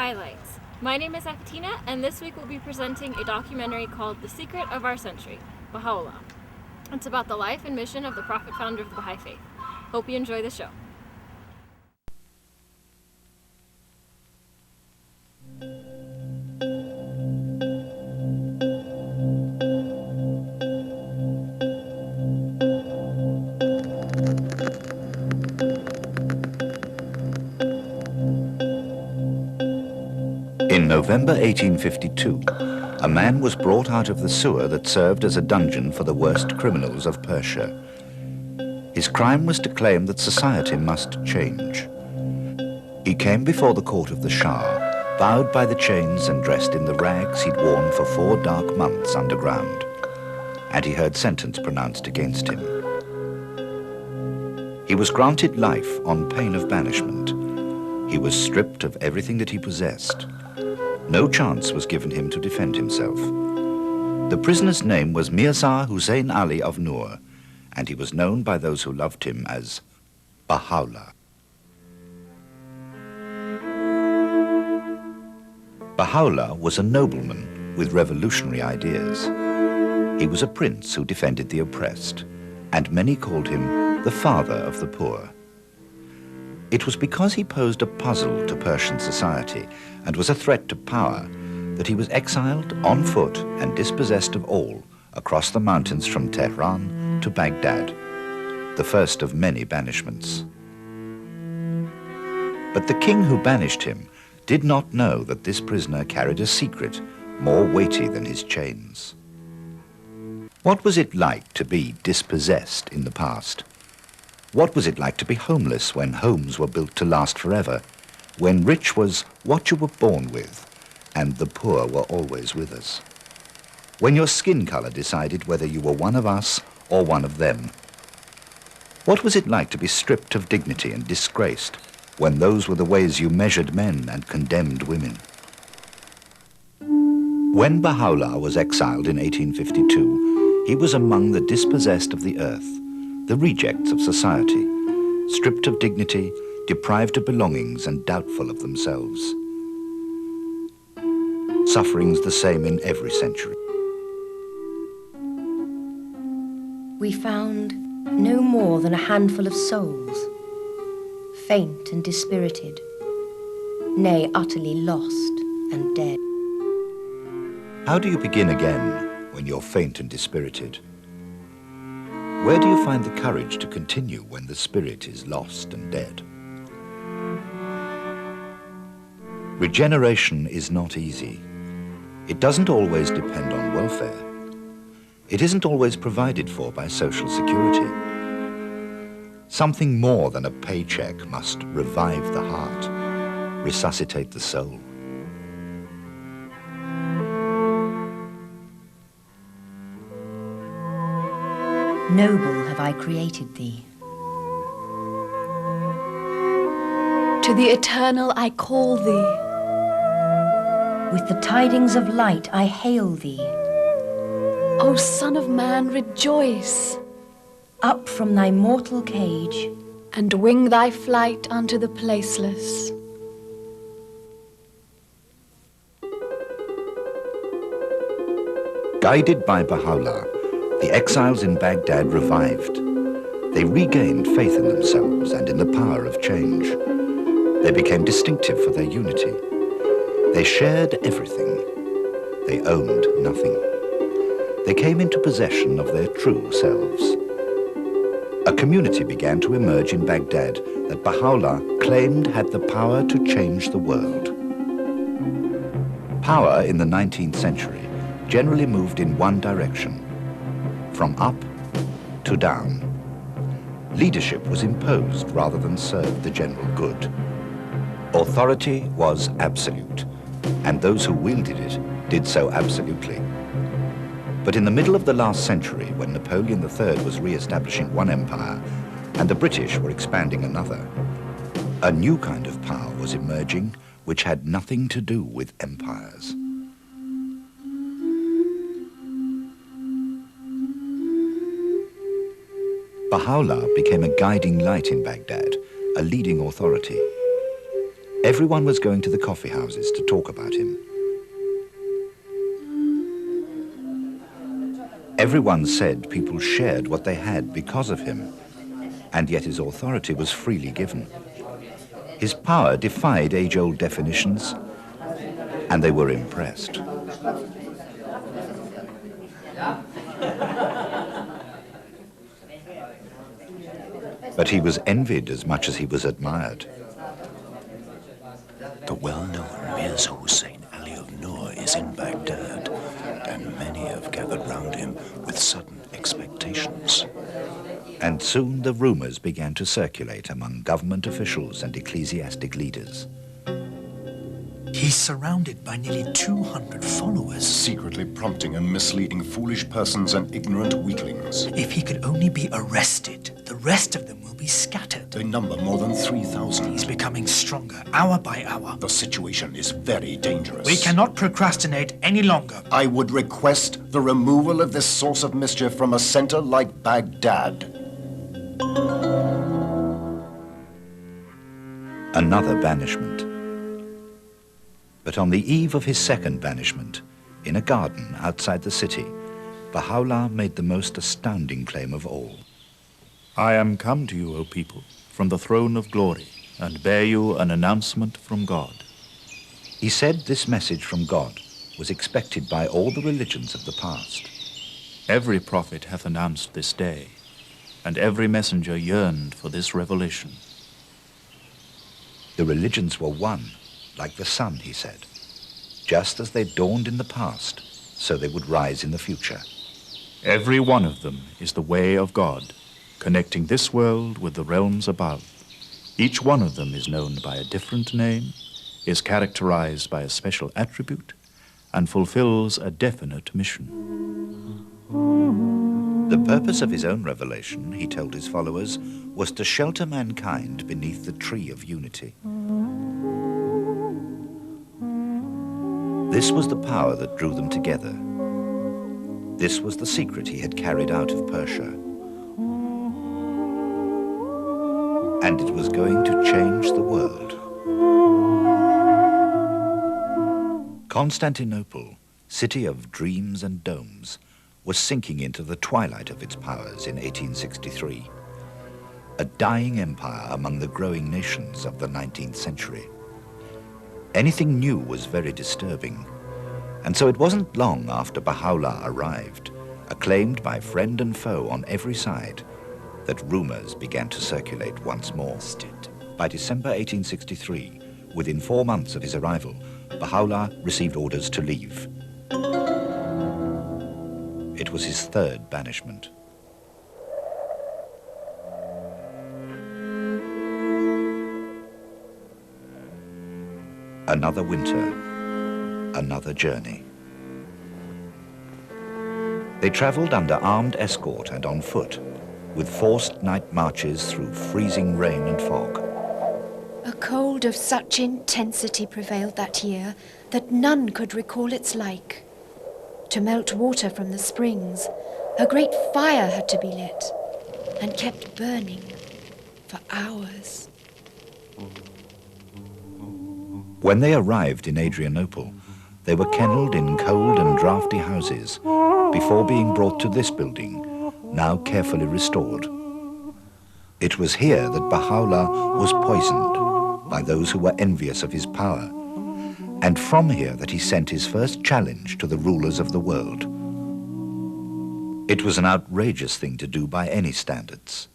Highlights. My name is Akatina, and this week we'll be presenting a documentary called The Secret of Our Century, Baha'u'llah. It's about the life and mission of the Prophet founder of the Baha'i faith. Hope you enjoy the show. In November 1852, a man was brought out of the sewer that served as a dungeon for the worst criminals of Persia. His crime was to claim that society must change. He came before the court of the Shah, bowed by the chains and dressed in the rags he'd worn for 4 dark months underground, and he heard sentence pronounced against him. He was granted life on pain of banishment. He was stripped of everything that he possessed. No chance was given him to defend himself. The prisoner's name was Mirza Hussein Ali of Noor, and he was known by those who loved him as Baha'u'llah. Baha'u'llah was a nobleman with revolutionary ideas. He was a prince who defended the oppressed, and many called him the father of the poor. It was because he posed a puzzle to Persian society and was a threat to power that he was exiled on foot and dispossessed of all across the mountains from Tehran to Baghdad, the first of many banishments. But the king who banished him did not know that this prisoner carried a secret more weighty than his chains. What was it like to be dispossessed in the past? What was it like to be homeless when homes were built to last forever, when rich was what you were born with, and the poor were always with us? When your skin color decided whether you were one of us or one of them? What was it like to be stripped of dignity and disgraced when those were the ways you measured men and condemned women? When Baha'u'llah was exiled in 1852, he was among the dispossessed of the earth, the rejects of society, stripped of dignity, deprived of belongings and doubtful of themselves. Sufferings the same in every century. We found no more than a handful of souls, faint and dispirited, nay, utterly lost and dead. How do you begin again when you're faint and dispirited? Where do you find the courage to continue when the spirit is lost and dead? Regeneration is not easy. It doesn't always depend on welfare. It isn't always provided for by social security. Something more than a paycheck must revive the heart, resuscitate the soul. Noble have I created thee. To the eternal I call thee. With the tidings of light I hail thee. O Son of Man, rejoice. Up from thy mortal cage, and wing thy flight unto the placeless. Guided by Baha'u'llah, the exiles in Baghdad revived. They regained faith in themselves and in the power of change. They became distinctive for their unity. They shared everything. They owned nothing. They came into possession of their true selves. A community began to emerge in Baghdad that Baha'u'llah claimed had the power to change the world. Power in the 19th century generally moved in one direction, from up to down. Leadership was imposed rather than served the general good. Authority was absolute, and those who wielded it did so absolutely. But in the middle of the last century, when Napoleon III was re-establishing one empire and the British were expanding another, a new kind of power was emerging which had nothing to do with empires. Baha'u'llah became a guiding light in Baghdad, a leading authority. Everyone was going to the coffee houses to talk about him. Everyone said people shared what they had because of him, and yet his authority was freely given. His power defied age-old definitions, and they were impressed. But he was envied as much as he was admired. The well-known Mirza Hussein Ali of Noor is in Baghdad, and many have gathered round him with sudden expectations. And soon the rumors began to circulate among government officials and ecclesiastic leaders. He's surrounded by nearly 200 followers. Secretly prompting and misleading foolish persons and ignorant weaklings. If he could only be arrested, the rest of them will be scattered. They number more than 3,000. He's becoming stronger, hour by hour. The situation is very dangerous. We cannot procrastinate any longer. I would request the removal of this source of mischief from a center like Baghdad. Another banishment. But on the eve of his second banishment, in a garden outside the city, Baha'u'llah made the most astounding claim of all. I am come to you, O people, from the throne of glory, and bear you an announcement from God. He said this message from God was expected by all the religions of the past. Every prophet hath announced this day, and every messenger yearned for this revelation. The religions were one, like the sun, he said. Just as they dawned in the past, so they would rise in the future. Every one of them is the way of God, connecting this world with the realms above. Each one of them is known by a different name, is characterized by a special attribute, and fulfills a definite mission. The purpose of his own revelation, he told his followers, was to shelter mankind beneath the tree of unity. This was the power that drew them together. This was the secret he had carried out of Persia. And it was going to change the world. Constantinople, city of dreams and domes, was sinking into the twilight of its powers in 1863. A dying empire among the growing nations of the 19th century. Anything new was very disturbing, and so it wasn't long after Baha'u'llah arrived, acclaimed by friend and foe on every side, that rumors began to circulate once more. By December 1863, within 4 months of his arrival, Baha'u'llah received orders to leave. It was his third banishment. Another winter, another journey. They traveled under armed escort and on foot, with forced night marches through freezing rain and fog. A cold of such intensity prevailed that year that none could recall its like. To melt water from the springs, a great fire had to be lit, and kept burning for hours. When they arrived in Adrianople, they were kennelled in cold and draughty houses before being brought to this building, now carefully restored. It was here that Baha'u'llah was poisoned by those who were envious of his power, and from here that he sent his first challenge to the rulers of the world. It was an outrageous thing to do by any standards.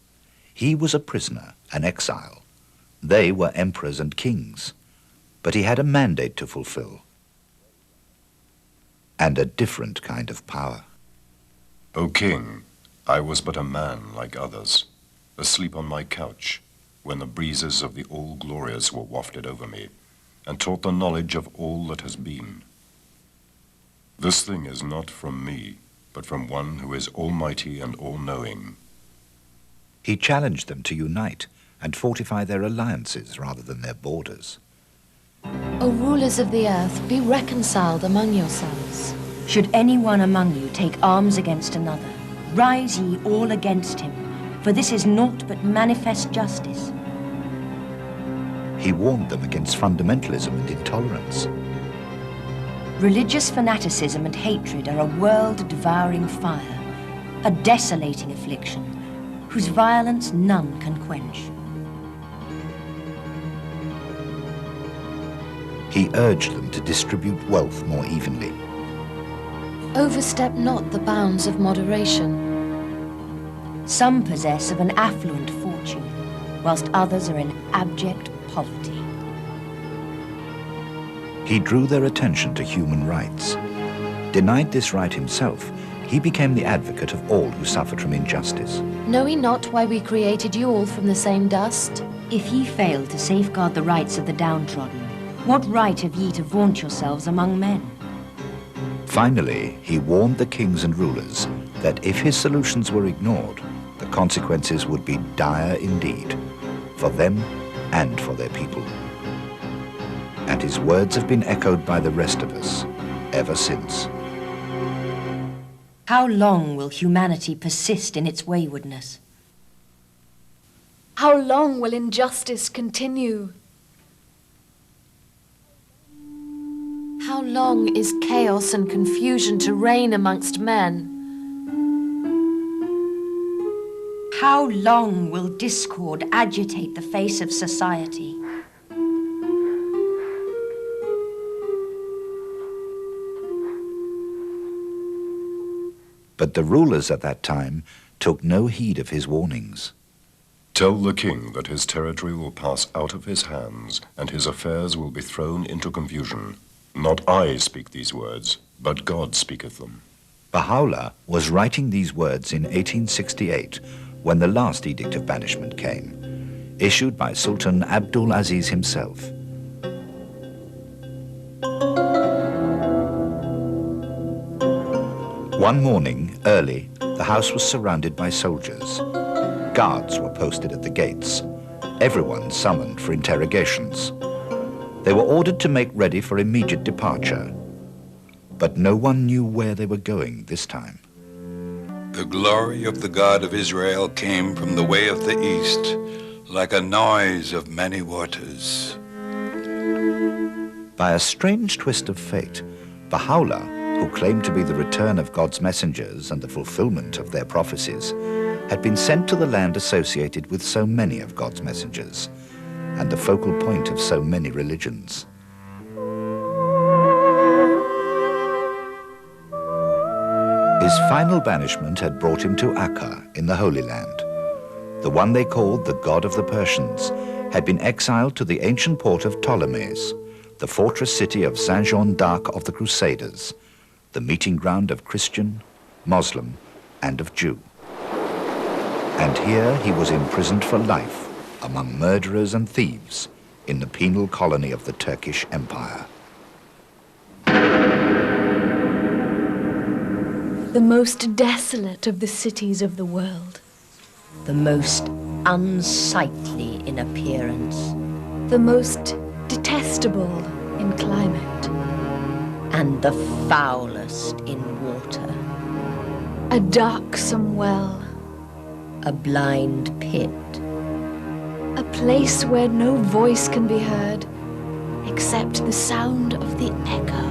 He was a prisoner, an exile. They were emperors and kings. But he had a mandate to fulfill, and a different kind of power. O king, I was but a man like others, asleep on my couch, when the breezes of the All-Glorious were wafted over me, and taught the knowledge of all that has been. This thing is not from me, but from one who is almighty and all-knowing. He challenged them to unite and fortify their alliances rather than their borders. O rulers of the earth, be reconciled among yourselves. Should any one among you take arms against another, rise ye all against him, for this is naught but manifest justice. he warned them against fundamentalism and intolerance. Religious fanaticism and hatred are a world-devouring fire, a desolating affliction, whose violence none can quench. He urged them to distribute wealth more evenly. Overstep not the bounds of moderation. Some possess of an affluent fortune, whilst others are in abject poverty. He drew their attention to human rights. Denied this right himself, he became the advocate of all who suffered from injustice. Know ye not why we created you all from the same dust? If ye fail to safeguard the rights of the downtrodden, what right have ye to vaunt yourselves among men? Finally, he warned the kings and rulers that if his solutions were ignored, the consequences would be dire indeed, for them and for their people. And his words have been echoed by the rest of us ever since. How long will humanity persist in its waywardness? How long will injustice continue? How long is chaos and confusion to reign amongst men? How long will discord agitate the face of society? But the rulers at that time took no heed of his warnings. Tell the king that his territory will pass out of his hands, and his affairs will be thrown into confusion. Not I speak these words, but God speaketh them. Baha'u'llah was writing these words in 1868 when the last edict of banishment came, issued by Sultan Abdul Aziz himself. One morning, early, the house was surrounded by soldiers. Guards were posted at the gates. Everyone summoned for interrogations. They were ordered to make ready for immediate departure. But no one knew where they were going this time. The glory of the God of Israel came from the way of the east, like a noise of many waters. By a strange twist of fate, Baha'u'llah, who claimed to be the return of God's messengers and the fulfillment of their prophecies, had been sent to the land associated with so many of God's messengers, and the focal point of so many religions. His final banishment had brought him to Akka in the Holy Land. The one they called the God of the Persians had been exiled to the ancient port of Ptolemais, the fortress city of Saint Jean d'Arc of the Crusaders, the meeting ground of Christian, Muslim, and of Jew. And here he was imprisoned for life among murderers and thieves in the penal colony of the Turkish Empire. The most desolate of the cities of the world. The most unsightly in appearance. The most detestable in climate. And the foulest in water. A darksome well. A blind pit. A place where no voice can be heard except the sound of the echo.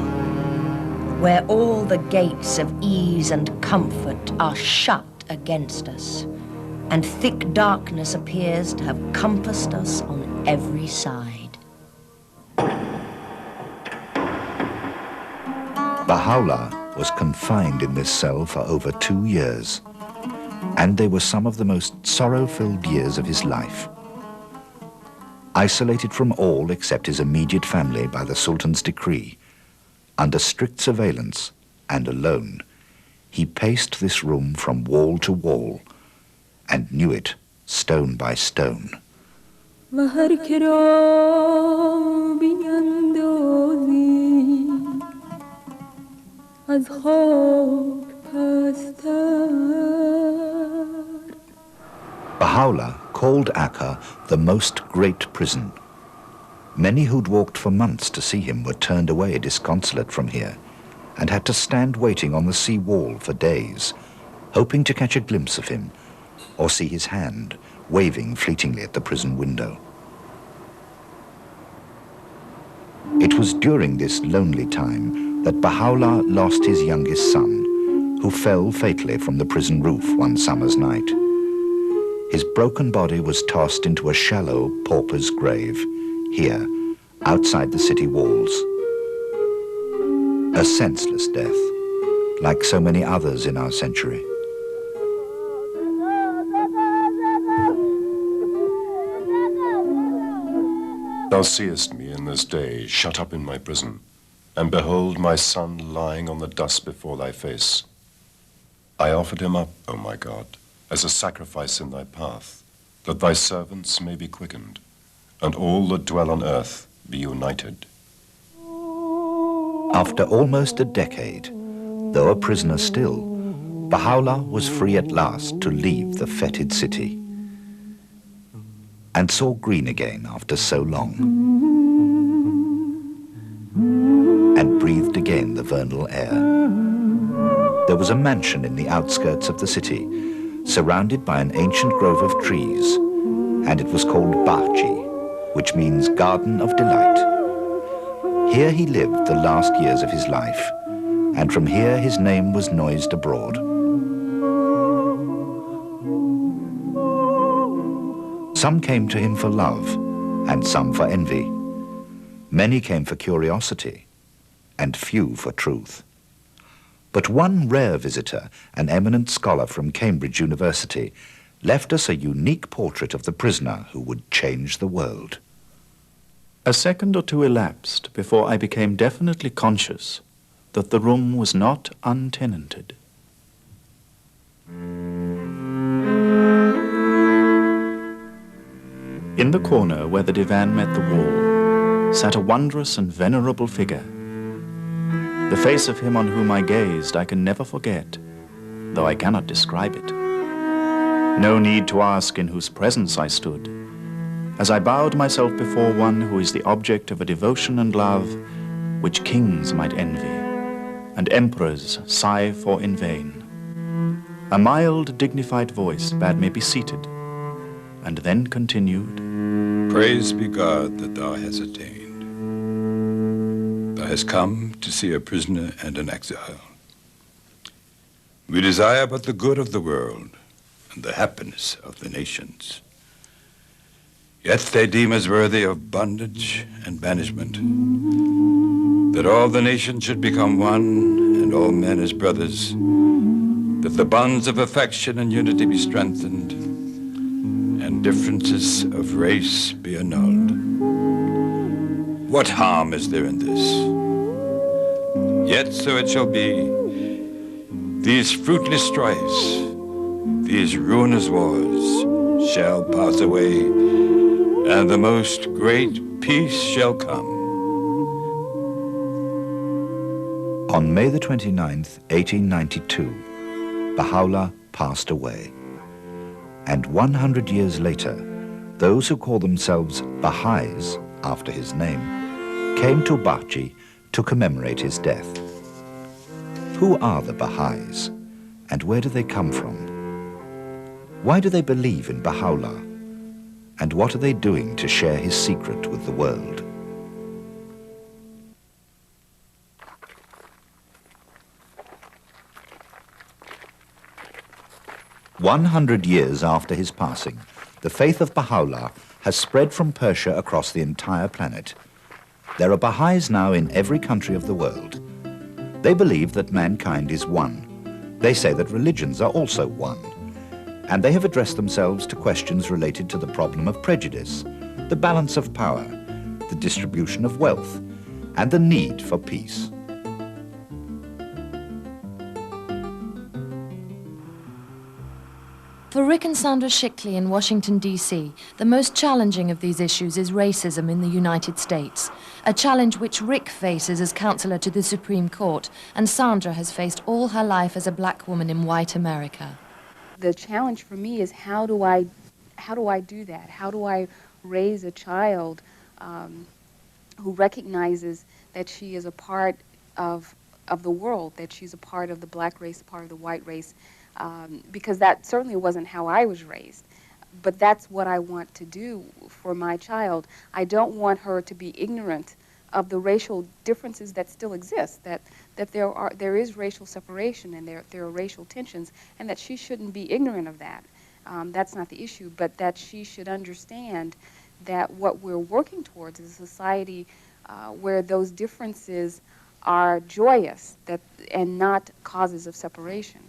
Where all the gates of ease and comfort are shut against us, and thick darkness appears to have compassed us on every side. Baha'u'llah was confined in this cell for over 2 years, and they were some of the most sorrow-filled years of his life. Isolated from all except his immediate family by the Sultan's decree, under strict surveillance and alone, he paced this room from wall to wall and knew it stone by stone. Baha'u'llah called Akka the most great prison. Many who'd walked for months to see him were turned away disconsolate from here and had to stand waiting on the sea wall for days, hoping to catch a glimpse of him or see his hand waving fleetingly at the prison window. was during this lonely time that Baha'u'llah lost his youngest son, who fell fatally from the prison roof one summer's night. His broken body was tossed into a shallow pauper's grave, here, outside the city walls. A senseless death, like so many others in our century. Thou seest me in this day shut up in my prison, and behold my son lying on the dust before thy face. I offered him up, O my God, as a sacrifice in thy path, that thy servants may be quickened, and all that dwell on earth be united. After almost a decade, though a prisoner still, Baha'u'llah was free at last to leave the fetid city, and saw green again after so long, and breathed again the vernal air. There was a mansion in the outskirts of the city, surrounded by an ancient grove of trees, and it was called Bahai, which means Garden of Delight. Here he lived the last years of his life, and from here his name was noised abroad. Some came to him for love, and some for envy. Many came for curiosity, and few for truth. But one rare visitor, an eminent scholar from Cambridge University, left us a unique portrait of the prisoner who would change the world. A second or two elapsed before I became definitely conscious that the room was not untenanted. In the corner where the divan met the wall sat a wondrous and venerable figure. The face of him on whom I gazed I can never forget, though I cannot describe it. No need to ask in whose presence I stood, as I bowed myself before one who is the object of a devotion and love which kings might envy, and emperors sigh for in vain. A mild, dignified voice bade me be seated, and then continued, Praise be God that thou hast attained. Thou hast come to see a prisoner and an exile. We desire but the good of the world and the happiness of the nations. Yet they deem us worthy of bondage and banishment, that all the nations should become one and all men as brothers, that the bonds of affection and unity be strengthened, and differences of race be annulled. What harm is there in this? Yet so it shall be. These fruitless strifes, these ruinous wars shall pass away, and the most great peace shall come. On May the 29th, 1892, Baha'u'llah passed away. And 100 years later, those who call themselves Baha'is, after his name, came to Bahai to commemorate his death. Who are the Baha'is, and where do they come from? Why do they believe in Baha'u'llah, and what are they doing to share his secret with the world? "100 years after his passing, the faith of Baha'u'llah has spread from Persia across the entire planet. There are Baha'is now in every country of the world. They believe that mankind is one. They say that religions are also one. And they have addressed themselves to questions related to the problem of prejudice, the balance of power, the distribution of wealth, and the need for peace. For Rick and Sandra Shickley in Washington, D.C., the most challenging of these issues is racism in the United States, a challenge which Rick faces as counselor to the Supreme Court, and Sandra has faced all her life as a black woman in white America. The challenge for me is how do I do that? How do I raise a child who recognizes that she is a part of the world, that she's a part of the black race, a part of the white race, because that certainly wasn't how I was raised. But that's what I want to do for my child. I don't want her to be ignorant the racial differences that still exist, that there is racial separation and there are racial tensions, and that she shouldn't be ignorant of that. That's not the issue, but that she should understand that what we're working towards is a society where those differences are joyous and not causes of separation.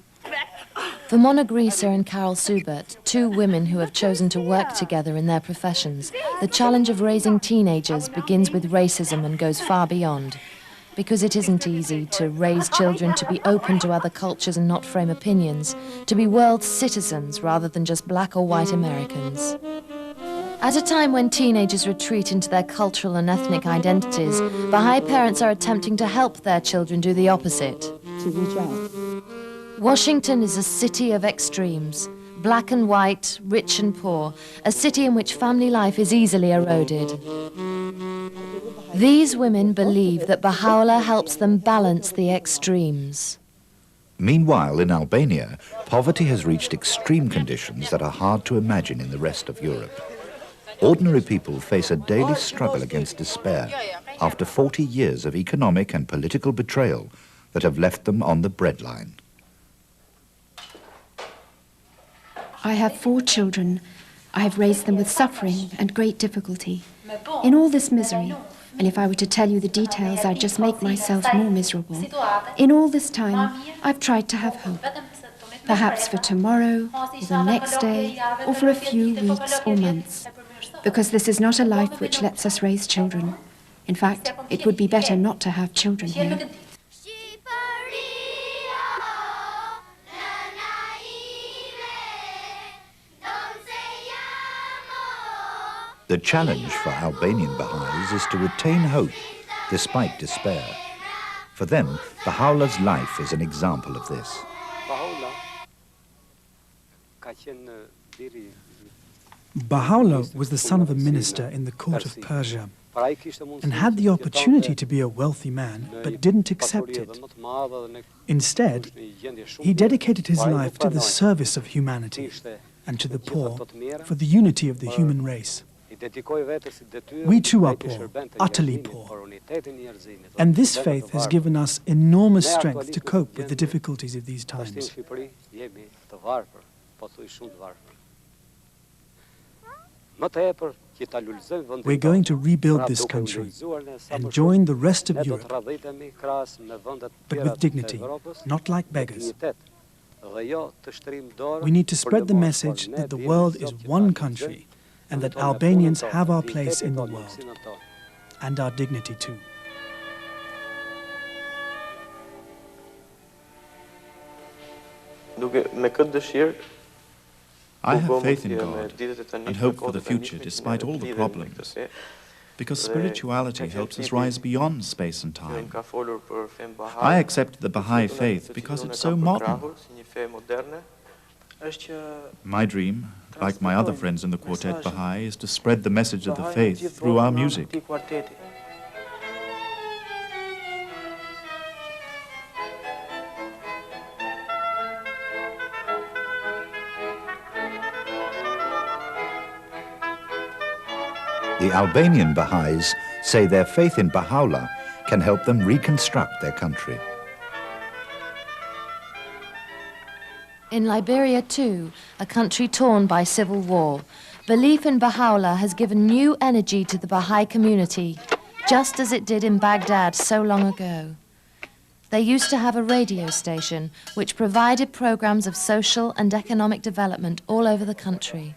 For Mona Grieser and Carol Subert, two women who have chosen to work together in their professions, the challenge of raising teenagers begins with racism and goes far beyond. Because it isn't easy to raise children to be open to other cultures and not frame opinions, to be world citizens rather than just black or white Americans. At a time when teenagers retreat into their cultural and ethnic identities, Baha'i parents are attempting to help their children do the opposite. Washington is a city of extremes, black and white, rich and poor, a city in which family life is easily eroded. These women believe that Baha'u'llah helps them balance the extremes. Meanwhile, in Albania, poverty has reached extreme conditions that are hard to imagine in the rest of Europe. Ordinary people face a daily struggle against despair after 40 years of economic and political betrayal that have left them on the breadline. I have 4 children. I have raised them with suffering and great difficulty. In all this misery, and if I were to tell you the details, I'd just make myself more miserable. In all this time, I've tried to have hope. Perhaps for tomorrow, or the next day, or for a few weeks or months. Because this is not a life which lets us raise children. In fact, it would be better not to have children here. The challenge for Albanian Baha'is is to retain hope despite despair. For them, Baha'u'llah's life is an example of this. Baha'u'llah was the son of a minister in the court of Persia and had the opportunity to be a wealthy man, but didn't accept it. Instead, he dedicated his life to the service of humanity and to the poor for the unity of the human race. We too are poor, utterly poor. And this faith has given us enormous strength to cope with the difficulties of these times. We're going to rebuild this country and join the rest of Europe, but with dignity, not like beggars. We need to spread the message that the world is one country and that Albanians have our place in the world, and our dignity too. I have faith in God and hope for the future despite all the problems, because spirituality helps us rise beyond space and time. I accept the Baha'i faith because it's so modern. My dream, like my other friends in the Quartet Baha'i, is to spread the message of the faith through our music. The Albanian Baha'is say their faith in Baha'u'llah can help them reconstruct their country. In Liberia too, a country torn by civil war, belief in Baha'u'llah has given new energy to the Baha'i community, just as it did in Baghdad so long ago. They used to have a radio station which provided programs of social and economic development all over the country.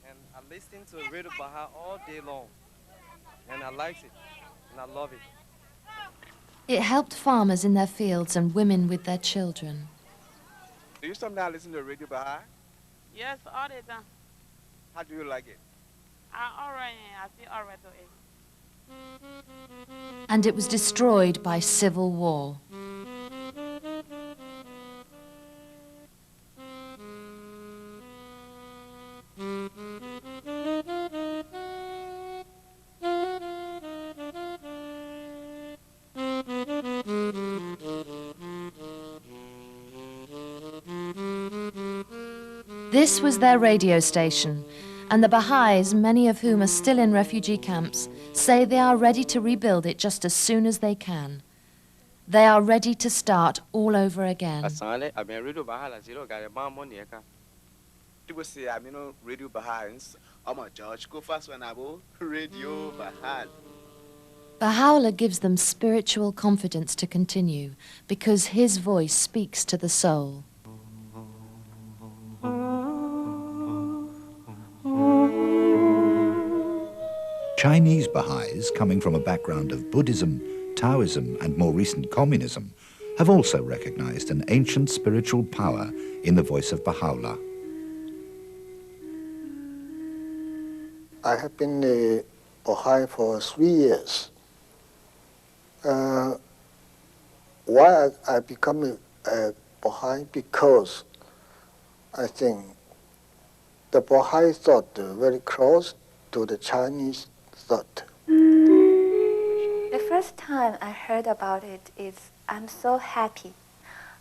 And I listen to Radio Baha'i all day long, and I like it, and I love it. It helped farmers in their fields and women with their children. Do you sometimes listen to Radio Baha'i? Yes, all the time. How do you like it? All right, I feel all right to it. And it was destroyed by civil war. This was their radio station, and the Baha'is, many of whom are still in refugee camps, say they are ready to rebuild it just as soon as they can. They are ready to start all over again. People say I'm Radio Baha'i. I'm a George go first when I go Radio Baha'i. Baha'u'llah gives them spiritual confidence to continue because his voice speaks to the soul. Chinese Baha'is, coming from a background of Buddhism, Taoism, and more recent communism, have also recognized an ancient spiritual power in the voice of Baha'u'llah. I have been a Baha'i for 3 years. Why I become a Baha'i? Because I think the Baha'i thought very close to the Chinese thought. The first time I heard about it is I'm so happy.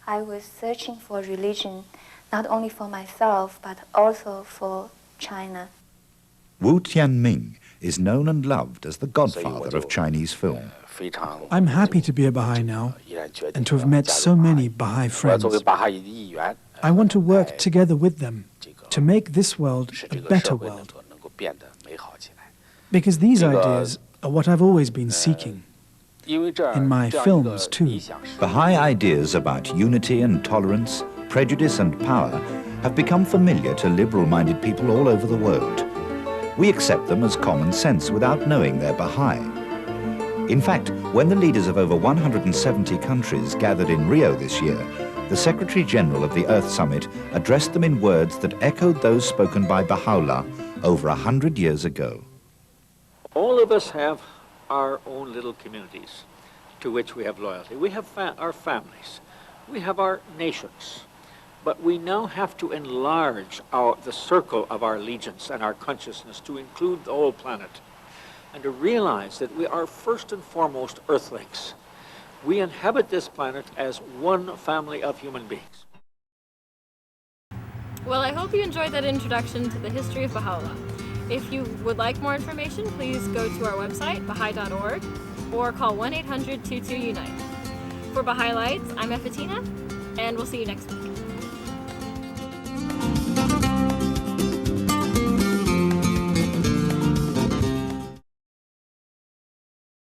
I was searching for religion, not only for myself, but also for China. Wu Tianming is known and loved as the godfather of Chinese film. I'm happy to be a Baha'i now and to have met so many Baha'i friends. I want to work together with them to make this world a better world. Because these ideas are what I've always been seeking. In my films, too. Baha'i ideas about unity and tolerance, prejudice and power have become familiar to liberal-minded people all over the world. We accept them as common sense without knowing they're Baha'i. In fact, when the leaders of over 170 countries gathered in Rio this year, the Secretary-General of the Earth Summit addressed them in words that echoed those spoken by Baha'u'llah over 100 years ago. All of us have our own little communities to which we have loyalty. We have our families. We have our nations. But we now have to enlarge the circle of our allegiance and our consciousness to include the whole planet and to realize that we are first and foremost Earthlings. We inhabit this planet as one family of human beings. Well, I hope you enjoyed that introduction to the history of Baha'u'llah. If you would like more information, please go to our website, Baha'i.org, or call 1-800-22-UNITE. For Baha'i Lights, I'm Efatina, and we'll see you next week.